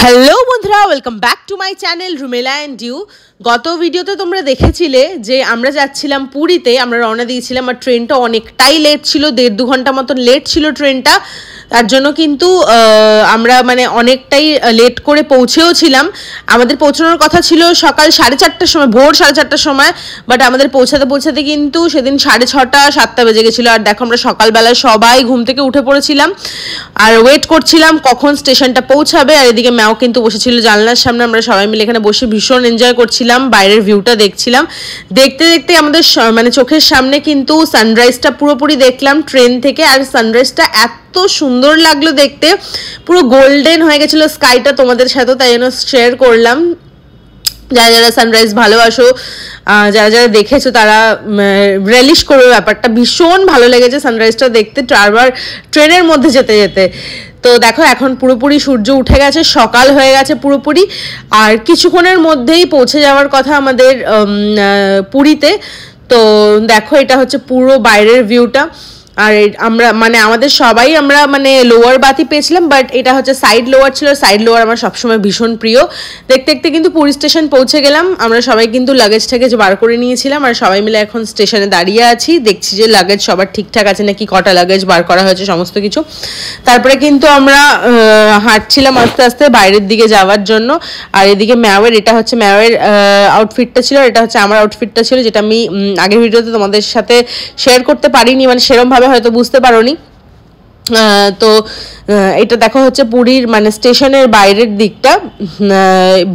Hello বন্ধুরা, welcome back to my channel Rumela and you. গত ভিডিওতে তোমরা দেখেছিলে যে আমরা যাচ্ছিলাম পুরীতে, আমরা রওনা দিয়েছিলাম আর ট্রেনটা অনেকটাই লেট ছিল, 1.5-2 ঘন্টা মতন লেট ছিল ট্রেনটা। তার জন্য কিন্তু আমরা অনেকটাই লেট করে পৌঁছেও ছিলাম। আমাদের পৌঁছানোর কথা ছিল সকাল 4:30টার সময়, ভোর 4:30টার সময়, বাট আমাদের পৌঁছাতে কিন্তু সেদিন 6:30-7টা বেজে গেছিলো। আর দেখো আমরা সকালবেলায় সবাই ঘুম থেকে উঠে পড়েছিলাম আর ওয়েট করছিলাম কখন স্টেশনটা পৌঁছাবে। আর এদিকে ম্যাও কিন্তু বসেছিল জানলার সামনে, আমরা সবাই মিলে এখানে বসে ভীষণ এনজয় করছিলাম, বাইরের ভিউটা দেখছিলাম। দেখতে দেখতে আমাদের চোখের সামনে কিন্তু সানরাইজটা পুরোপুরি দেখলাম ট্রেন থেকে। আর সানরাইজটা এত সুন্দর লাগলো দেখতে, পুরো গোল্ডেন হয়ে গেছিলো স্কাইটা, তোমাদের সাথেও তাই জন্য শেয়ার করলাম। যারা যারা সানরাইজ ভালোবাসো, যারা যারা দেখেছো তারা রিলিশ করবে ব্যাপারটা। ভীষণ ভালো লেগেছে সানরাইজটা দেখতে আবার ট্রেনের মধ্যে যেতে যেতে। তো দেখো এখন পুরোপুরি সূর্য উঠে গেছে, সকাল হয়ে গেছে পুরোপুরি, আর কিছুক্ষণের মধ্যেই পৌঁছে যাওয়ার কথা আমাদের পুরীতে। তো দেখো এটা হচ্ছে পুরো বাইরের ভিউটা। আর আমরা আমাদের সবাই আমরা লোয়ার বাতি পেয়েছিলাম, বাট এটা হচ্ছে সাইড লোয়ার ছিল। সাইড লোয়ার আমার সবসময় ভীষণ প্রিয়। দেখতে দেখতে কিন্তু পুরী স্টেশন পৌঁছে গেলাম। আমরা সবাই কিন্তু লাগেজটাকে বার করে নিয়েছিলাম আর সবাই মিলে এখন স্টেশনে দাঁড়িয়ে আছি, দেখছি যে লাগেজ সবার ঠিকঠাক আছে নাকি, কটা লাগেজ বার করা হয়েছে সমস্ত কিছু। তারপরে কিন্তু আমরা হাঁটছিলাম আস্তে আস্তে বাইরের দিকে যাওয়ার জন্য। আর এদিকে ম্যাওয়ের, এটা হচ্ছে ম্যাওয়ের আউটফিটটা ছিল, এটা হচ্ছে আমার আউটফিটটা ছিল, যেটা আমি আগের ভিডিওতে তোমাদের সাথে শেয়ার করতে পারিনি, সেরমভাবে হয়তো বুঝতে পারোনি। তো এটা দেখো হচ্ছে পুরীর স্টেশনের বাইরের দিকটা,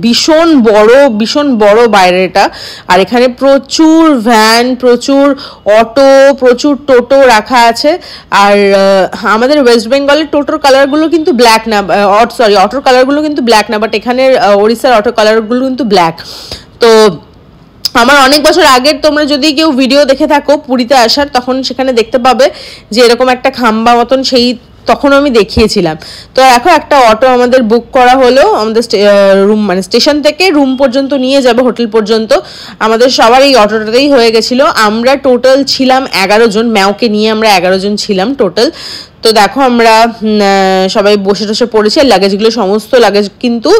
ভীষণ বড় বাইরেটা। আর এখানে প্রচুর ভ্যান, প্রচুর অটো, প্রচুর টোটো রাখা আছে। আর আমাদের ওয়েস্ট বেঙ্গলের টোটোর কালারগুলো কিন্তু ব্ল্যাক না, অটোর কালারগুলো কিন্তু ব্ল্যাক না, বাট এখানের ওড়িশার অটো কালারগুলো কিন্তু ব্ল্যাক। তো আমার অনেক বছর আগের, তোমরা যদি কেউ ভিডিও দেখে থাকো পুরীতে আসার, তখন সেখানে দেখতে পাবে যে এরকম একটা খাম্বা মতন, সেই তখন আমি দেখিয়েছিলাম। তো এখন একটা অটো আমাদের বুক করা হলো, আমাদের রুম স্টেশন থেকে রুম পর্যন্ত নিয়ে যাবে, হোটেল পর্যন্ত। আমাদের সবার এই অটোটাতেই হয়ে গেছিলো। আমরা টোটাল ছিলাম 11 জন, ম্যাওকে নিয়ে আমরা 11 জন ছিলাম টোটাল। তো দেখো আমরা সবাই বসে টসে পড়েছি, আর লাগেজগুলো, সমস্ত লাগেজ কিন্তু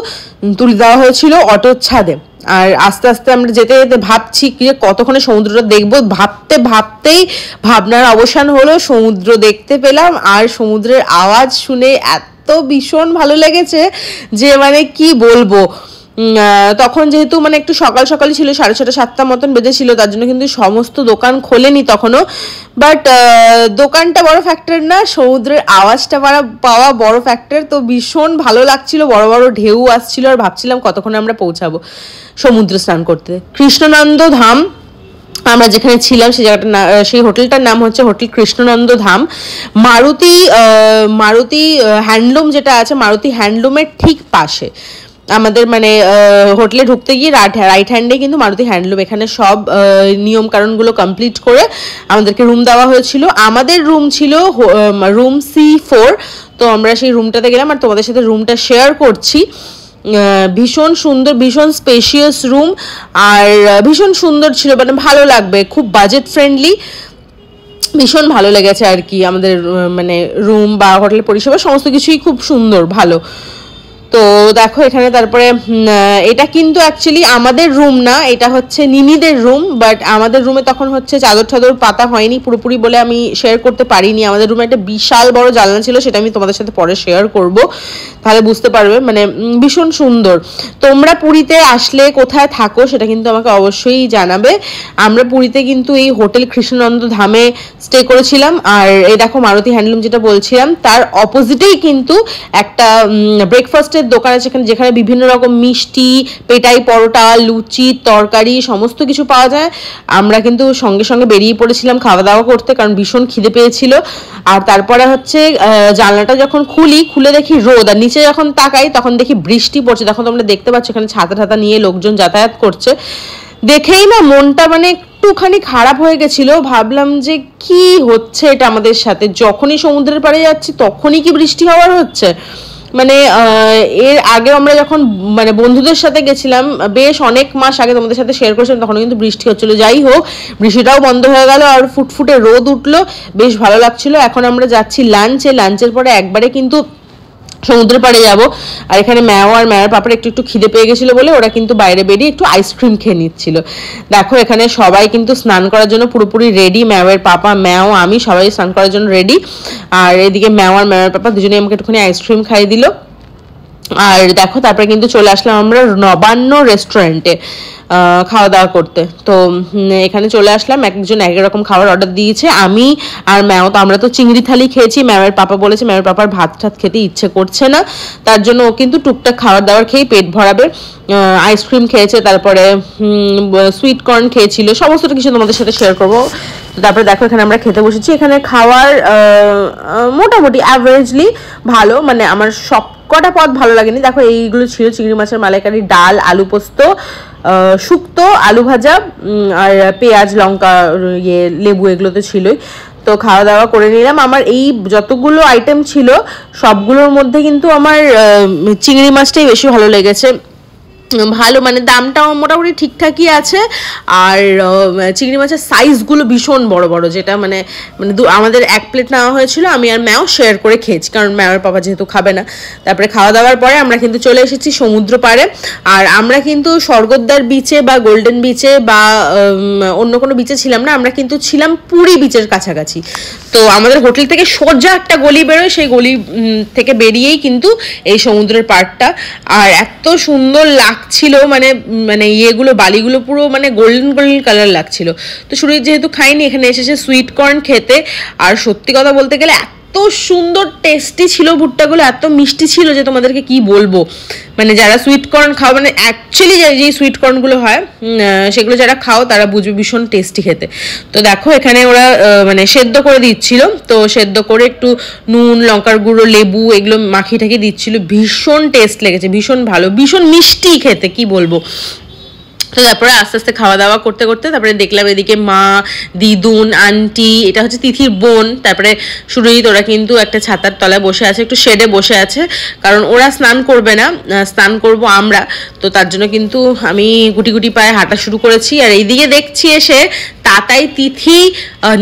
তুলে দেওয়া হয়েছিল অটোর ছাদে। আর আস্তে আস্তে আমরা যেতে যেতে ভাবছি যে কতক্ষণে সমুদ্রটা দেখবো, ভাবতেই ভাবনার অবসান হলো, সমুদ্র দেখতে পেলাম। আর সমুদ্রের আওয়াজ শুনে এত ভীষণ ভালো লেগেছে যে কি বলবো। তখন যেহেতু একটু সকালই ছিল, 6:30-7টা মতন বেজেছিল, তার জন্য কিন্তু সমস্ত দোকান খোলেনি তখনও। বাট দোকানটা বড় ফ্যাক্টর না, সমুদ্রের আওয়াজটা পাওয়া বড় ফ্যাক্টর। তো ভীষণ ভালো লাগছিল, বড় বড় ঢেউ আসছিল, আর ভাবছিলাম কতক্ষণে আমরা পৌঁছাবো সমুদ্র স্নান করতে। কৃষ্ণনন্দ ধাম আমরা যেখানে ছিলাম, সেই জায়গাটার সেই হোটেলটার নাম হচ্ছে হোটেল কৃষ্ণনন্দ ধাম। মারুতি হ্যান্ডলুম যেটা আছে, মারুতি হ্যান্ডলুমের ঠিক পাশে আমাদের হোটেলে ঢুকতে গিয়ে রাইট হ্যান্ডে কিন্তু মারুতি হ্যান্ডলুম। এখানে সব নিয়ম কারণগুলো কমপ্লিট করে আমাদেরকে রুম দেওয়া হয়েছিল। আমাদের রুম ছিল রুম C4। তো আমরা সেই রুমটাতে গেলাম আর তোমাদের সাথে রুমটা শেয়ার করছি। ভীষণ সুন্দর, ভীষণ স্পেশিয়াস রুম, আর ভীষণ সুন্দর ছিল, ভালো লাগবে, খুব বাজেট ফ্রেন্ডলি, ভীষণ ভালো লেগেছে আর কি। আমাদের রুম বা হোটেলের পরিষেবা সমস্ত কিছুই খুব সুন্দর, ভালো। তো দেখো এখানে তারপরে এটা কিন্তু অ্যাকচুয়ালি আমাদের রুম না, এটা হচ্ছে নিনিদের রুম। বাট আমাদের রুমে তখন হচ্ছে চাদর পাতা হয়নি পুরোপুরি বলে আমি শেয়ার করতে পারিনি। আমাদের রুমে একটা বিশাল বড় জানলা ছিল, সেটা আমি তোমাদের সাথে পরে শেয়ার করব, তাহলে বুঝতে পারবে। ভীষণ সুন্দর। তোমরা পুরীতে আসলে কোথায় থাকো সেটা কিন্তু আমাকে অবশ্যই জানাবে। আমরা পুরীতে কিন্তু এই হোটেল কৃষ্ণনন্দ ধামে স্টে করেছিলাম। আর এই দেখো মারুতি হ্যান্ডলুম যেটা বলছিলাম, তার অপোজিটেই কিন্তু একটা ব্রেকফাস্ট দোকান আছে, যেখানে বিভিন্ন রকম মিষ্টি, পেটাই, পরোটা, লুচি, তরকারি সমস্ত কিছু পাওয়া যায়। আমরা কিন্তু সঙ্গে সঙ্গে বেরিয়ে পড়েছিলাম খাওয়া দাওয়া করতে, কারণ ভীষণ খিদে পেয়েছিল। আর তারপরে হচ্ছে জানলাটা যখন খুলে দেখি রোদ, আর নিচে যখন তাকাই তখন দেখি বৃষ্টি পড়ছে। তখন তোমরা দেখতে পাচ্ছ এখানে ছাতা নিয়ে লোকজন যাতায়াত করছে। দেখেই না মনটা একটুখানি খারাপ হয়ে গেছিল। ভাবলাম যে কি হচ্ছে এটা আমাদের সাথে, যখনই সমুদ্রের পাড়ে যাচ্ছি তখনই কি বৃষ্টি হওয়ার হচ্ছে। এর আগে আমরা যখন বন্ধুদের সাথে গেছিলাম, বেশ অনেক মাস আগে তোমাদের সাথে শেয়ার করেছিলাম, তখন কিন্তু বৃষ্টি হচ্ছিল। যাই হোক, বৃষ্টিটাও বন্ধ হয়ে গেল আর ফুটফুটে রোদ উঠলো, বেশ ভালো লাগছিল। এখন আমরা যাচ্ছি লাঞ্চের পরে একবারে কিন্তু সমুদ্রের পাড়ে যাবো। আর এখানে ম্যাও আর ম্যাওয়ের পাপার একটু একটু খিদে পেয়ে গেছিলো বলে ওরা কিন্তু বাইরে বেরিয়ে একটু আইসক্রিম খেয়ে নিচ্ছিল। দেখো এখানে সবাই কিন্তু স্নান করার জন্য পুরোপুরি রেডি, ম্যাওয়ের পাপা, ম্যাও, আমি সবাই স্নান করার জন্য রেডি। আর এদিকে ম্যাও আর ম্যাওয়ের পাপা দুজনেই আমাকে একটুখানি আইসক্রিম খাইয়ে দিল। আর দেখো তারপরে কিন্তু চলে আসলাম আমরা নবান্ন রেস্টুরেন্টে খাওয়া দাওয়া করতে। তো এখানে চলে আসলাম, একজন এক রকম খাবার অর্ডার দিয়েছে। আমি আর ম্যাও তো আমরা তো চিংড়ি থালি খেয়েছি, ম্যামের পাপা বলেছে ম্যামের পাপার ভাত ঠাত খেতে ইচ্ছে করছে না, তার জন্য ও কিন্তু টুকটাক খাবার দাবার খেয়ে পেট ভরাবে। আইসক্রিম খেয়েছে, তারপরে সুইট কর্ন খেয়েছিল, সমস্তটা কিছু তোমাদের সাথে শেয়ার করবো। তারপরে দেখো এখানে আমরা খেতে বসেছি। এখানে খাওয়ার মোটামুটি অ্যাভারেজলি ভালো, মানে আমার সব কটা পদ ভালো লাগেনি। দেখো এইগুলো ছিল চিংড়ি মাছের মালাইকারি, ডাল, আলু পোস্ত, শুক্তো, আলু ভাজা, আর পেঁয়াজ, লঙ্কা, ইয়ে, লেবু, এগুলো তো ছিলই। তো খাওয়া দাওয়া করে নিলাম। আমার এই যতগুলো আইটেম ছিল সবগুলোর মধ্যে কিন্তু আমার চিংড়ি মাছটাই বেশি ভালো লেগেছে। ভালো, মানে দামটাও মোটামুটি ঠিকঠাকই আছে। আর চিংড়ি মাছের সাইজগুলো ভীষণ বড় বড়, যেটা মানে মানে আমাদের এক প্লেট নেওয়া হয়েছিল, আমি আর ম্যাও শেয়ার করে খেয়েছি, কারণ ম্যাওয়ের পাপা যেহেতু খাবে না। তারপরে খাওয়া দাওয়ার পরে আমরা কিন্তু চলে এসেছি সমুদ্র পাড়ে। আর আমরা কিন্তু স্বর্গদ্বার বিচে বা গোল্ডেন বিচে বা অন্য কোনো বিচে ছিলাম না, আমরা কিন্তু ছিলাম পুরী বিচের কাছাকাছি। তো আমাদের হোটেল থেকে সোজা একটা গলি বেরোয়, সেই গলি থেকে বেরিয়েই কিন্তু এই সমুদ্রের পাড়টা। আর এত সুন্দর লাগছিল, মানে মানে ইয়েগুলো, বালিগুলো পুরো মানে গোল্ডেন গোল্ডেন কালার লাগছিল। তো শুরু যেহেতু খাইনি, এখানে এসেছে সুইট কর্ন খেতে। আর সত্যি কথা বলতে গেলে এত সুন্দর টেস্টি ছিল ভুট্টাগুলো, এত মিষ্টি ছিল যে তোমাদেরকে কি বলবো। মানে যারা সুইট কর্ন খাও, মানে অ্যাকচুয়ালি যে সুইট কর্নগুলো হয় সেগুলো যারা খাও তারা বুঝবে ভীষণ টেস্টি খেতে। তো দেখো এখানে ওরা মানে সেদ্ধ করে দিচ্ছিল, তো সেদ্ধ করে একটু নুন, লঙ্কার গুঁড়ো, লেবু এগুলো মাখিয়ে ঠাকিয়ে দিচ্ছিল। ভীষণ টেস্ট লেগেছে, ভীষণ ভালো, ভীষণ মিষ্টি খেতে, কি বলবো। তো তারপরে আস্তে আস্তে খাওয়া দাওয়া করতে করতে তারপরে দেখলাম এদিকে মা, দিদুন, আন্টি, এটা হচ্ছে তিথির বোন, তারপরে সুরজিৎ, ওরা কিন্তু একটা ছাতার তলায় বসে আছে, একটু শেডে বসে আছে, কারণ ওরা স্নান করবে না, স্নান করব আমরা। তো তার জন্য কিন্তু আমি গুটি গুটি পায়ে হাঁটা শুরু করেছি। আর এইদিকে দেখছি এসে তাতাই, তিথি,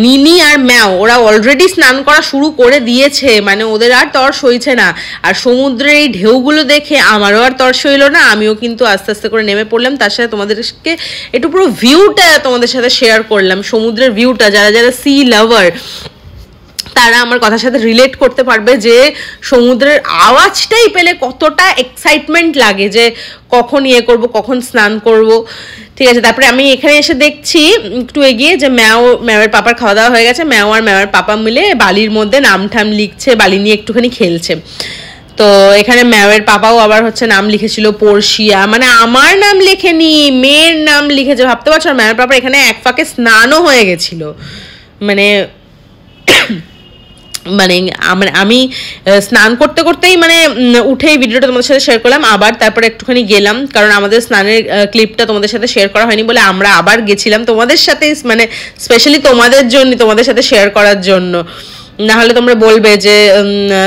নিনি আর ম্যাও ওরা অলরেডি স্নান করা শুরু করে দিয়েছে, মানে ওদের আর তর সইছে না। আর সমুদ্রের এই ঢেউগুলো দেখে আমারও আর তর সইল না, আমিও কিন্তু আস্তে আস্তে করে নেমে পড়লাম। তার সাথে তোমাদেরকে একটু পুরো ভিউটা তোমাদের সাথে শেয়ার করলাম, সমুদ্রের ভিউটা। যারা যারা সি লাভার তারা আমার কথার সাথে রিলেট করতে পারবে যে সমুদ্রের আওয়াজটাই পেলে কতটা এক্সাইটমেন্ট লাগে, যে কখন ইয়ে করব, কখন স্নান করব। ঠিক আছে, তারপরে আমি এখানে এসে দেখছি একটু এগিয়ে যে ম্যাওয়ের পাপার খাওয়া দাওয়া হয়ে গেছে। ম্যাও আর ম্যাওয়ের পাপা মিলে বালির মধ্যে নাম ঠাম লিখছে, বালি নিয়ে একটুখানি খেলছে। তো এখানে ম্যাওয়ের পাপাও আবার হচ্ছে নাম লিখেছিল পড়শিয়া, মানে আমার নাম লেখেনি, মেয়ের নাম লিখেছে, ভাবতে পারছো। আর ম্যাওয়ের পাপার এখানে এক ফাঁকে স্নানও হয়ে গেছিল। মানে মানে আমি স্নান করতে করতেই মানে উঠেই ভিডিওটা তোমাদের সাথে শেয়ার করলাম। আবার তারপরে একটুখানি গেলাম, কারণ আমাদের স্নানের ক্লিপটা তোমাদের সাথে শেয়ার করা হয়নি বলে আমরা আবার গেছিলাম তোমাদের সাথে, মানে স্পেশালি তোমাদের জন্য, তোমাদের সাথে শেয়ার করার জন্য। নাহলে তোমরা বলবে যে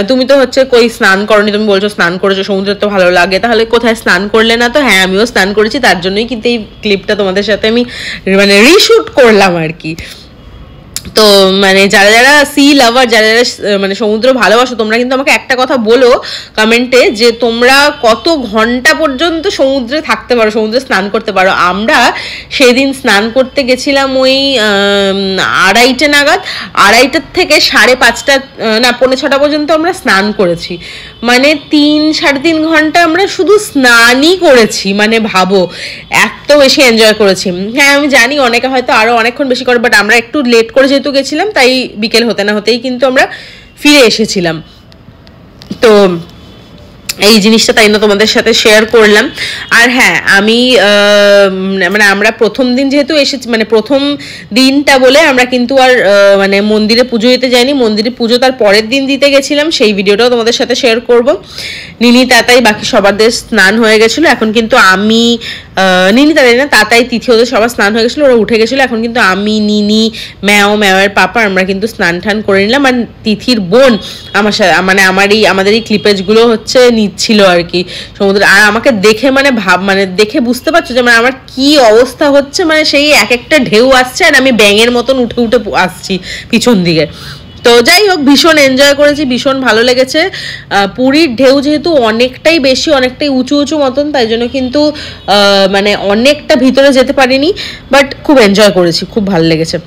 তুমি তো হচ্ছে কই স্নান করনি, তুমি বলছো স্নান করেছো, সমুদ্রে তো ভালো লাগে, তাহলে কোথায় স্নান করলে না? তো হ্যাঁ, আমিও স্নান করেছি, তার জন্যই কিন্তু এই ক্লিপটা তোমাদের সাথে আমি মানে রিশুট করলাম আর কি। তো মানে যারা যারা সি লাভার, যারা যারা মানে সমুদ্র ভালোবাসো, তোমরা কিন্তু আমাকে একটা কথা বলো কমেন্টে, যে তোমরা কত ঘন্টা পর্যন্ত সমুদ্রে থাকতে পারো, সমুদ্রে স্নান করতে পারো। আমরা সেদিন স্নান করতে গেছিলাম ওই 2:30 নাগাদ, 2:30 থেকে 5:30 না 5:45 পর্যন্ত আমরা স্নান করেছি। মানে 3-3.5 ঘন্টা আমরা শুধু স্নানই করেছি, মানে ভাবো এত বেশি এনজয় করেছি। হ্যাঁ আমি জানি অনেকে হয়তো আরো অনেকক্ষণ বেশি করে, বাট আমরা একটু লেট করে যেহেতু গেছিলাম, তাই বিকেল হতে না হতেই কিন্তু আমরা ফিরে এসেছিলাম। তো এই জিনিসটা তাই না তোমাদের সাথে শেয়ার করলাম। আর হ্যাঁ, আমি মানে আমরা প্রথম দিন যেহেতু এসেছি, মানে প্রথম দিনটা বলে আমরা কিন্তু আর মানে মন্দিরে পুজো দিতে যাইনি, মন্দিরে পুজো তার পরের দিন দিতে গেছিলাম, সেই ভিডিওটাও তোমাদের সাথে শেয়ার করব। নিনি, তাতাই, বাকি সবারদের স্নান হয়ে গেছিলো। এখন কিন্তু আমি, নিনি তাতাই না, তাতাই, তিথি, ওদের সবার স্নান হয়ে গেছিলো, ওরা উঠে গেছিলো। এখন কিন্তু আমি, নিনি, ম্যাওয়ের পাপা আমরা কিন্তু স্নান টান করে নিলাম। আর তিথির বোন আমার সাথে, মানে আমাদের এই ক্লিপেজগুলো হচ্ছে ছিল আর কি সমুদ্রে। আর আমাকে দেখে মানে দেখে বুঝতে পারছো যে মানে আমার কি অবস্থা হচ্ছে, মানে সেই এক একটা ঢেউ আসছে আর আমি ব্যাঙের মতন উঠে উঠে আসছি পিছন দিকে। তো যাই হোক, ভীষণ এনজয় করেছি, ভীষণ ভালো লেগেছে। পুরীর ঢেউ যেহেতু অনেকটাই বেশি, অনেকটাই উঁচু উঁচু মতন, তাই জন্য কিন্তু মানে অনেকটা ভিতরে যেতে পারিনি, বাট খুব এনজয় করেছি, খুব ভালো লেগেছে।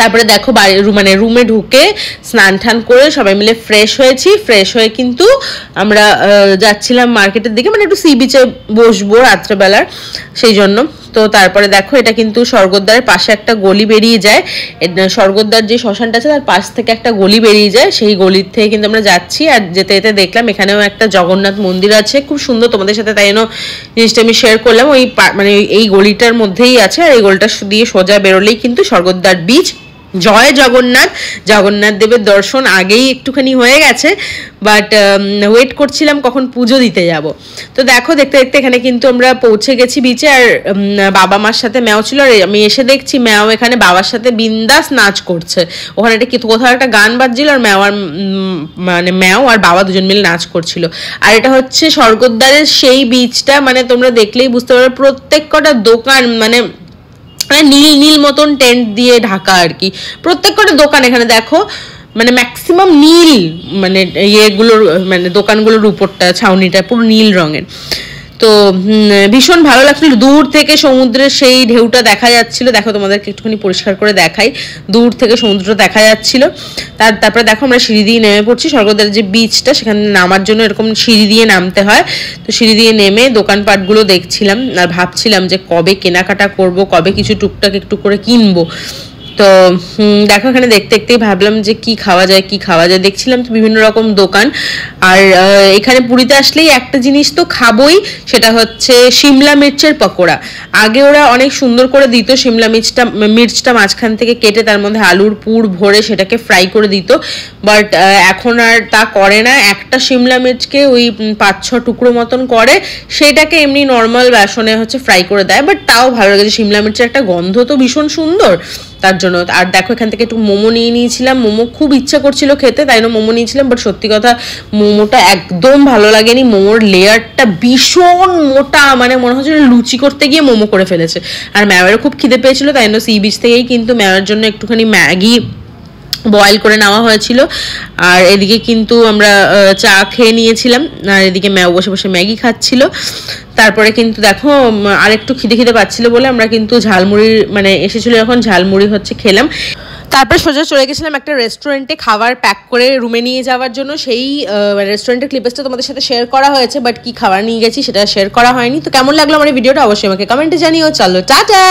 তারপরে দেখো মানে রুমে ঢুকে স্নান টান করে সবাই মিলে ফ্রেশ হয়েছি। ফ্রেশ হয়ে কিন্তু আমরা যাচ্ছিলাম মার্কেটের দিকে, মানে একটু সি বিচে বসবো রাত্রেবেলার, সেই জন্য। তো তারপরে দেখো, এটা কিন্তু স্বর্গদ্বারের পাশে একটা গলি বেরিয়ে যায়, স্বর্গদ্বার যে শ্মশানটা আছে তার পাশ থেকে একটা গলি বেরিয়ে যায়, সেই গলির থেকে কিন্তু আমরা যাচ্ছি। আর যেতে যেতে দেখলাম এখানেও একটা জগন্নাথ মন্দির আছে, খুব সুন্দর, তোমাদের সাথে তাই জন্য জিনিসটা আমি শেয়ার করলাম। ওই মানে এই গলিটার মধ্যেই আছে, আর এই গলিটা দিয়ে সোজা বেরোলেই কিন্তু স্বর্গদ্বার বিচ। জয় জগন্নাথ, জগন্নাথ দেবের দর্শন আগেই একটুখানি হয়ে গেছে, বাট ওয়েট করছিলাম কখন পুজো দিতে যাব। তো দেখো, দেখতে দেখতে এখানে কিন্তু আমরা পৌঁছে গেছি বিচে। আর বাবা মার সাথে ম্যাও ছিল, আর আমি এসে দেখছি ম্যাও এখানে বাবার সাথে বিন্দাস নাচ করছে। ওখানে একটা কোথাও একটা গান বাজছিল, আর ম্যাও আর বাবা দুজন মিলে নাচ করছিল। আর এটা হচ্ছে স্বর্গদ্বারের সেই বিচটা, মানে তোমরা দেখলেই বুঝতে পারবে, প্রত্যেক কটা দোকান মানে নীল নীল মতন টেন্ট দিয়ে ঢাকা আর কি, প্রত্যেক কটা দোকান এখানে দেখো, মানে ম্যাক্সিমাম নীল, মানে ইয়েগুলোর মানে দোকানগুলোর উপরটা ছাউনিটা পুরো নীল রঙের। তো ভীষণ ভালো লাগছিল, দূর থেকে সমুদ্রের সেই ঢেউটা দেখা যাচ্ছিল। দেখো তোমাদেরকে একটুখানি পরিষ্কার করে দেখাই, দূর থেকে সমুদ্রটা দেখা যাচ্ছিল। তারপরে দেখো আমরা সিঁড়ি দিয়ে নেমে পড়ছি, স্বর্গদ্বারের যে বিচটা সেখানে নামার জন্য এরকম সিঁড়ি দিয়ে নামতে হয়। তো সিঁড়ি দিয়ে নেমে দোকানপাটগুলো দেখছিলাম আর ভাবছিলাম যে কবে কেনাকাটা করব, কবে কিছু টুকটাক একটু করে কিনবো। তো দেখো এখানে দেখতে দেখতেই ভাবলাম যে কি খাওয়া যায়, কি খাওয়া যায়, দেখছিলাম তো বিভিন্ন রকম দোকান। আর এখানে পুরীতে আসলেই একটা জিনিস তো খাবোই, সেটা হচ্ছে শিমলা মির্চের পকোড়া। আগে ওরা অনেক সুন্দর করে দিত, শিমলা মির্চটা মাঝখান থেকে কেটে তার মধ্যে আলুর পুর ভরে সেটাকে ফ্রাই করে দিত, বাট এখন আর তা করে না। একটা শিমলা মির্চকে ওই 5-6 টুকরো মতন করে, সেটাকে এমনি নর্মাল বেসনে হচ্ছে ফ্রাই করে দেয়, বাট তাও ভালো লেগেছে। শিমলা মির্চের একটা গন্ধ তো ভীষণ সুন্দর, তার জন্য। আর দেখো এখান থেকে একটু মোমো নিয়ে নিয়েছিলাম, মোমো খুব ইচ্ছা করছিল খেতে, তাই না মোমো নিয়েছিলাম, বাট সত্যি কথা মোমোটা একদম ভালো লাগেনি। মোমোর লেয়ারটা ভীষণ মোটা, মানে মনে হচ্ছিল লুচি করতে গিয়ে মোমো করে ফেলেছে। আর ম্যাওয়েরও খুব খিদে পেয়েছিল, তাই না সি বিচ থেকেই কিন্তু ম্যাওয়ের জন্য একটুখানি ম্যাগি বয়েল করে নেওয়া হয়েছিল। আর এদিকে কিন্তু আমরা চা খেয়ে নিয়েছিলাম, আর এদিকে ম্যাও বসে বসে ম্যাগি খাচ্ছিল। তারপরে কিন্তু দেখো আরেকটু খিদে পাচ্ছিল বলে আমরা কিন্তু ঝালমুড়ি, মানে এসেছিল যখন ঝালমুড়ি হচ্ছে খেলাম। তারপরে সোজা চলে গেছিলাম একটা রেস্টুরেন্টে খাবার প্যাক করে রুমে নিয়ে যাওয়ার জন্য। সেই রেস্টুরেন্টের ক্লিপসটা তোমাদের সাথে শেয়ার করা হয়েছে, বাট কি খাবার নিয়ে গেছি সেটা শেয়ার করা হয়নি। তো কেমন লাগলো আমার এই ভিডিওটা অবশ্যই আমাকে কমেন্টে জানিও। চলো টাটা।